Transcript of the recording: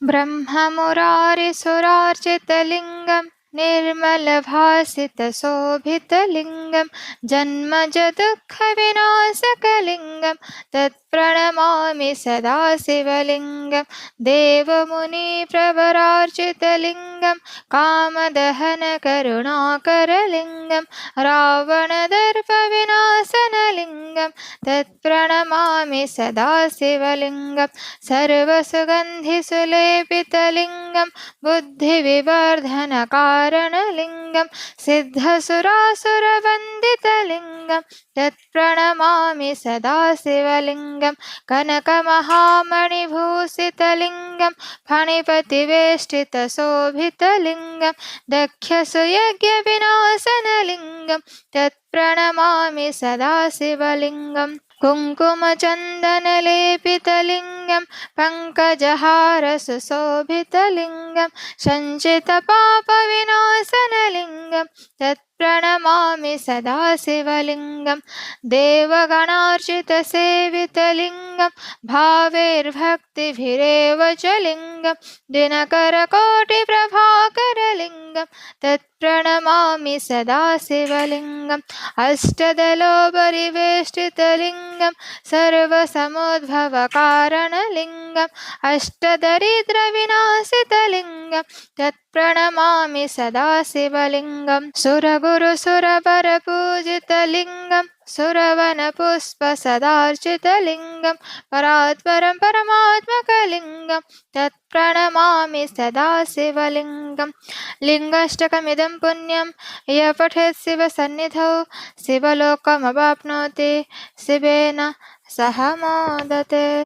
ब्रह्ममुरारिसुरार्चितलिङ्गं निर्मलभासितशोभितलिङ्गं जन्मजदुःखविनाशकलिङ्गं तत्प्रणमामि सदा शिवलिङ्गं देवमुनिप्रवरार्चितलिङ्गं कामदहनकरुणाकरलिङ्गं रावणदर्पविनाशनलिङ्गं तत्प्रणमामि सदा शिवलिङ्गं सर्वसुगन्धिसुलेपितलिङ्गं बुद्धिविवर्धनकारणलिङ्गं सिद्धसुरासुरवन्दितलिङ्गं तत्प्रणमामि सदा शिवलिङ्गं कनकमहामणिभूषितलिङ्गं फणिपतिवेष्टितशोभितलिङ्गं दक्षसुयज्ञविनाशनलिङ्गं तत्प्रणमामि सदा शिवलिङ्गं कुङ्कुमचन्दनलेपितलिङ्गं पङ्कजहारसुशोभितलिङ्गं सञ्चितपापविनाशनलिङ्गं तत्प्रणमामि सदा शिवलिङ्गं देवगणार्चितसेवितलिङ्गं भावैर्भक्तिभिरेव च लिङ्गं दिनकरकोटिप्रभाकरलिङ्गं तत्प्रणमामि सदा शिवलिङ्गम् अष्टदलोपरिवेष्टितलिङ्गं सर्वसमुद्भवकारणलिङ्गम् अष्टदरिद्रविनाशितलिङ्गं तत्प्रणमामि सदा शिवलिङ्गं सुरगुरुसुरपरपूजितलिङ्गं सुरवनपुष्पसदार्चितलिङ्गं परात्परं परमात्मकलिङ्गं तत्प्रणमामि सदा शिवलिङ्गं लिङ्गाष्टकमिदं पुण्यं यः पठेत् शिवसन्निधौ शिवलोकमवाप्नोति शिवेन सह मोदते।